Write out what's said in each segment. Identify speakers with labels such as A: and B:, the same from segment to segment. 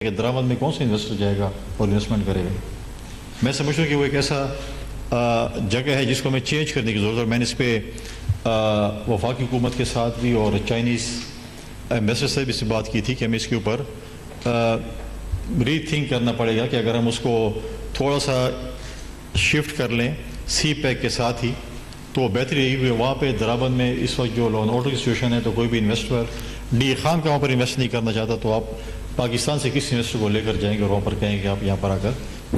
A: کہ درآمد میں کون سا انویسٹر جائے گا اور انویسٹمنٹ کرے گا. میں سمجھتا ہوں کہ وہ ایک ایسا جگہ ہے جس کو ہمیں چینج کرنے کی ضرورت ہے. اور میں نے اس پہ وفاقی حکومت کے ساتھ بھی اور چائنیز ایمبیسڈر سے بھی بات کی تھی کہ ہمیں اس کے اوپر ری تھنک کرنا پڑے گا کہ اگر ہم اس کو تھوڑا سا شفٹ کر لیں سی پیک کے ساتھ ہی تو بہتری رہی ہوئی. وہاں پہ درآمد میں اس وقت جو لون آرڈر کی سچویشن ہے تو کوئی بھی انویسٹر ڈی خان کا وہاں پر انویسٹ نہیں کرنا چاہتا تو آپ پاکستان سے کس انویسٹر کو لے کر جائیں گے اور وہاں پر کہیں گے آپ یہاں پر آ کر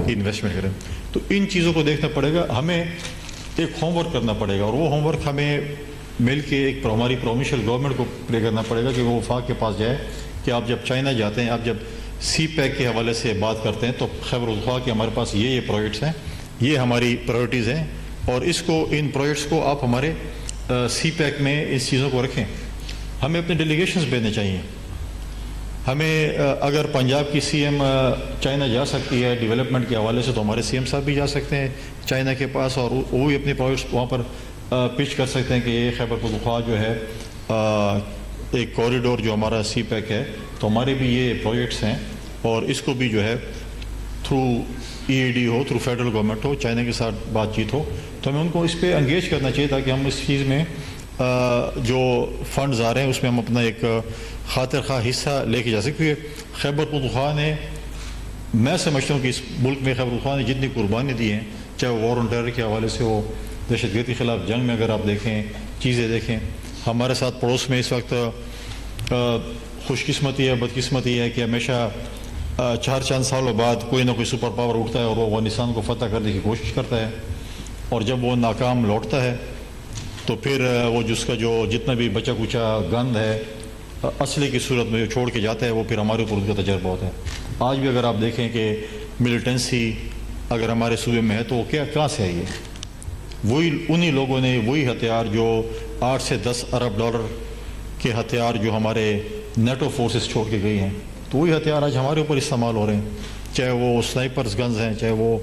A: انویسٹمنٹ کریں. تو ان چیزوں کو دیکھنا پڑے گا. ہمیں ایک ہوم ورک کرنا پڑے گا اور وہ ہوم ورک ہمیں مل کے ایک ہماری پروونشل گورنمنٹ کو پلے کرنا پڑے گا کہ وہ وفاق کے پاس جائے کہ آپ جب چائنا جاتے ہیں آپ جب سی پیک کے حوالے سے بات کرتے ہیں تو خیبر پختونخوا کے ہمارے پاس یہ پروجیکٹس ہیں, یہ ہماری پرائیورٹیز ہیں اور اس کو ان پروجیکٹس کو آپ ہمارے سی پیک میں اس چیزوں کو رکھیں. ہمیں اپنے ڈیلیگیشنز بھیجنے چاہیے. ہمیں اگر پنجاب کی سی ایم چائنا جا سکتی ہے ڈیولپمنٹ کے حوالے سے تو ہمارے سی ایم صاحب بھی جا سکتے ہیں چائنا کے پاس اور وہ بھی اپنے پروجیکٹس وہاں پر پچ کر سکتے ہیں کہ یہ خیبر پختونخوا جو ہے ایک کوریڈور جو ہمارا سی پیک ہے تو ہمارے بھی یہ پروجیکٹس ہیں اور اس کو بھی جو ہے تھرو ای اے ڈی ہو, تھرو فیڈرل گورنمنٹ ہو, چائنا کے ساتھ بات چیت ہو تو ہمیں ان کو اس پہ انگیج کرنا چاہیے تاکہ ہم اس چیز میں جو فنڈز آ رہے ہیں اس میں ہم اپنا ایک خاطر خواہ حصہ لے کے جا سکیں. کیونکہ خیبر پختونخوا نے, میں سمجھتا ہوں کہ اس ملک میں خیبر پختونخوا نے جتنی قربانی دی ہیں چاہے وہ وار آن ٹیرر کے حوالے سے ہو, دہشت گردی کے خلاف جنگ میں اگر آپ دیکھیں چیزیں دیکھیں, ہمارے ساتھ پڑوس میں اس وقت خوش قسمتی ہے بدقسمتی ہے کہ ہمیشہ 4 سالوں بعد کوئی نہ کوئی سپر پاور اٹھتا ہے اور وہ افغانستان کو فتح کرنے کی کوشش کرتا ہے اور جب وہ ناکام لوٹتا ہے تو پھر وہ جس کا جو جتنا بھی بچا کچا گند ہے اصلی کی صورت میں جو چھوڑ کے جاتا ہے وہ پھر ہمارے اوپر ان کا تجربہ ہوتا ہے. آج بھی اگر آپ دیکھیں کہ ملیٹنسی اگر ہمارے صوبے میں ہے تو وہ کہاں سے آئی ہے؟ وہی انہی لوگوں نے وہی ہتھیار جو 8 سے 10 ارب ڈالر کے ہتھیار جو ہمارے نیٹو فورسز چھوڑ کے گئی ہیں تو وہی ہتھیار آج ہمارے اوپر استعمال ہو رہے ہیں, چاہے وہ سنائپرز گنز ہیں, چاہے وہ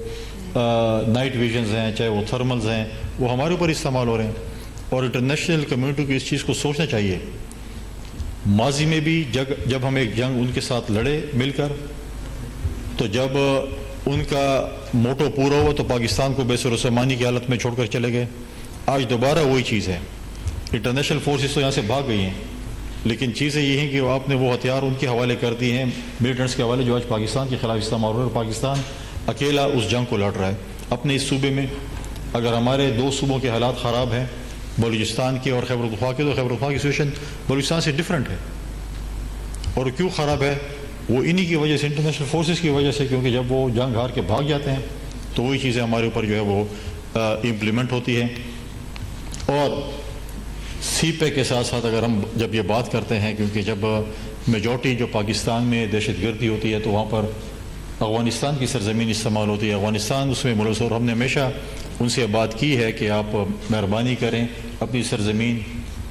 A: نائٹ ویژنز ہیں, چاہے وہ تھرملز ہیں, وہ ہمارے اوپر استعمال ہو رہے ہیں. اور انٹرنیشنل کمیونٹی کو اس چیز کو سوچنا چاہیے. ماضی میں بھی جب ہم ایک جنگ ان کے ساتھ لڑے مل کر تو جب ان کا موٹو پورا ہوا تو پاکستان کو بے سر و سامانی کی حالت میں چھوڑ کر چلے گئے. آج دوبارہ وہی چیز ہے. انٹرنیشنل فورسز تو یہاں سے بھاگ گئی ہیں لیکن چیزیں یہ ہیں کہ آپ نے وہ ہتھیار ان کے حوالے کر دی ہیں ملیٹنٹس کے حوالے جو آج پاکستان کے خلاف استعمال ہو رہا ہے اور پاکستان اکیلا اس جنگ کو لڑ رہا ہے اپنے اس صوبے میں. اگر ہمارے 2 صوبوں کے حالات خراب ہیں بلوچستان کے اور خیبر پختونخوا کے تو خیبر پختونخوا کی سچویشن بلوچستان سے ڈفرینٹ ہے. اور کیوں خراب ہے؟ وہ انہی کی وجہ سے, انٹرنیشنل فورسز کی وجہ سے, کیونکہ جب وہ جنگ ہار کے بھاگ جاتے ہیں تو وہی چیزیں ہمارے اوپر جو ہے وہ امپلیمنٹ ہوتی ہیں. اور سی پیک کے ساتھ ساتھ اگر ہم جب یہ بات کرتے ہیں کیونکہ جب میجورٹی جو پاکستان میں دہشت گردی ہوتی ہے تو وہاں پر افغانستان کی سرزمین استعمال ہوتی ہے, افغانستان اس میں ملوث. اور ہم نے ہمیشہ ان سے بات کی ہے کہ آپ مہربانی کریں اپنی سرزمین,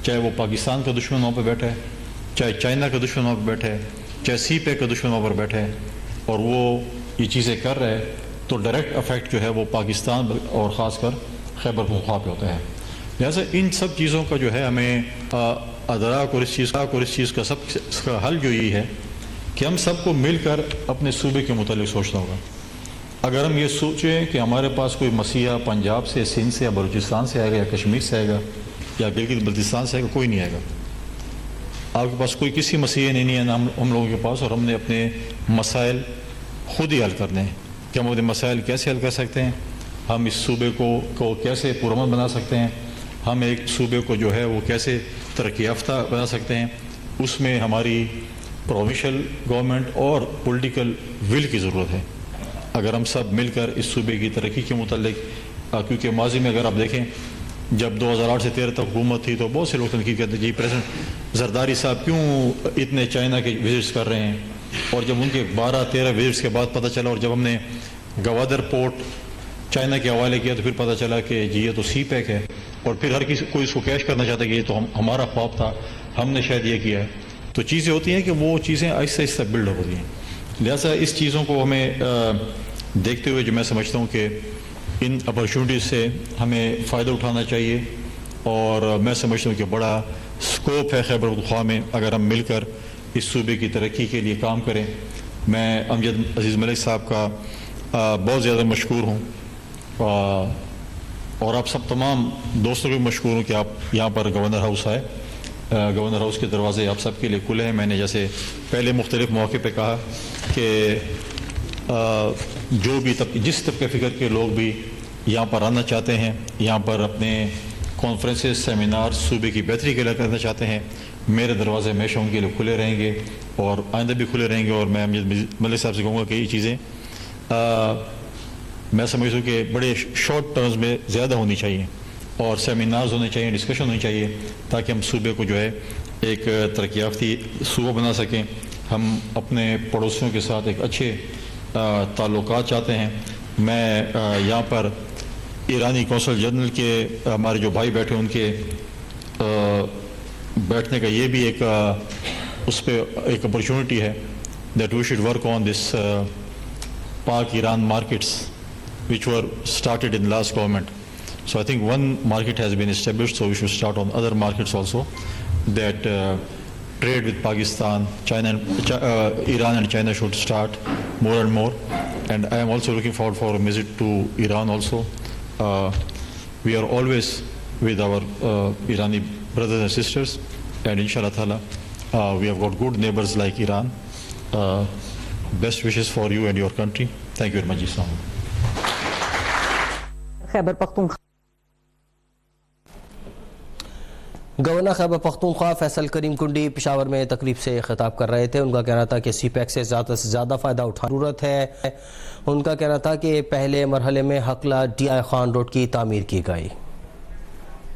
A: چاہے وہ پاکستان کا دشمن وہاں پہ بیٹھا ہے, چاہے چائنا کا دشمن وہاں پہ بیٹھا ہے, چاہے سی پیک کا دشمن وہاں پر بیٹھا ہے اور وہ یہ چیزیں کر رہے ہیں تو ڈائریکٹ افیکٹ جو ہے وہ پاکستان اور خاص کر خیبر پختونخوا پہ ہوتا ہے. لہٰذا ان سب چیزوں کا جو ہے ہمیں ادراک اور اس چیز کا اس کا حل جو یہ ہے کہ ہم سب کو مل کر اپنے صوبے کے متعلق سوچنا ہوگا. اگر ہم یہ سوچیں کہ ہمارے پاس کوئی مسیحا پنجاب سے, سندھ سے یا بلوچستان سے آئے گا یا کشمیر سے آئے گا یا گلگت بلتستان سے آئے گا, کوئی نہیں آئے گا. آپ کے پاس کوئی کسی مسیحا نہیں ہے نا ہم لوگوں کے پاس. اور ہم نے اپنے مسائل خود ہی حل کرنے ہیں کہ ہم اپنے مسائل کیسے حل کر سکتے ہیں, ہم اس صوبے کو کیسے پرامن بنا سکتے ہیں, ہم ایک صوبے کو جو ہے وہ کیسے ترقی یافتہ بنا سکتے ہیں. اس میں ہماری پروونشل گورنمنٹ اور پولیٹیکل ول کی ضرورت ہے. اگر ہم سب مل کر اس صوبے کی ترقی کے متعلق, کیونکہ ماضی میں اگر آپ دیکھیں جب 2008 سے 13 تک حکومت تھی تو بہت سے لوگ تنقید کرتے ہیں جی پریزیڈنٹ زرداری صاحب کیوں اتنے چائنا کے وزٹس کر رہے ہیں. اور جب ان کے 12-13 وزٹس کے بعد پتہ چلا اور جب ہم نے گوادر پورٹ چائنا کے حوالے کیا تو پھر پتہ چلا کہ جی یہ تو سی پیک ہے اور پھر ہر کسی کوئی اس کو کیش کرنا چاہتا ہے کہ یہ تو ہمارا خواب تھا, ہم نے شاید یہ کیا ہے. تو چیزیں ہوتی ہیں کہ وہ چیزیں آہستہ آہستہ بلڈ ہوتی ہیں. لہٰذا اس چیزوں کو ہمیں دیکھتے ہوئے جو میں سمجھتا ہوں کہ ان اپرچونیٹیز سے ہمیں فائدہ اٹھانا چاہیے. اور میں سمجھتا ہوں کہ بڑا اسکوپ ہے خیبر پختونخوا میں اگر ہم مل کر اس صوبے کی ترقی کے لیے کام کریں. میں امجد عزیز ملک صاحب کا بہت زیادہ مشکور ہوں، اور آپ سب تمام دوستوں کو بھی مشکور ہوں کہ آپ یہاں پر گورنر ہاؤس آئے. گورنر ہاؤس کے دروازے آپ سب کے لیے کھلے ہیں. میں نے جیسے پہلے مختلف موقع پہ کہا کہ جو بھی جس طبقے فکر کے لوگ بھی یہاں پر آنا چاہتے ہیں، یہاں پر اپنے کانفرنسز، سیمینار صوبے کی بہتری کے لیے کرنا چاہتے ہیں، میرے دروازے ہمیشہ ان کے لیے کھلے رہیں گے اور آئندہ بھی کھلے رہیں گے. اور میں امجد ملک صاحب سے کہوں گا کہ یہ چیزیں میں سمجھتا ہوں کہ بڑے شارٹ ٹرمز میں زیادہ ہونی چاہیے، اور سیمینارز ہونے چاہیے، ڈسکشن ہونی چاہیے، تاکہ ہم صوبے کو جو ہے ایک ترقی یافتی صوبہ بنا سکیں. ہم اپنے پڑوسیوں کے ساتھ ایک اچھے تعلقات چاہتے ہیں. میں یہاں پر ایرانی کونسل جنرل کے ہمارے جو بھائی بیٹھے ان کے بیٹھنے کا یہ بھی ایک اس پہ ایک اپرچونٹی ہے that we should work on this Pak Iran markets which were started in last government. So I think one market has been established, so we should start on other markets also, that trade with Pakistan, China, Iran and China should start more and more. And I am also looking forward for a visit to Iran also. We are always with our Irani brothers and sisters, and inshallah ta'ala we have got good neighbors like Iran. Best wishes for you and your country. Thank you very much. Islam.
B: Khyber Pakhtunkhwa governor Khyber Pakhtunkhwa Faisal Karim Kundi Peshawar میں تقریب سے خطاب کر رہے تھے. ان کا کہنا تھا کہ سی پیک سے زیادہ فائدہ اٹھانے کی ضرورت ہے. ان کا کہنا تھا کہ پہلے مرحلے میں حقلہ ڈی آئی خان روڈ کی تعمیر کی گئی.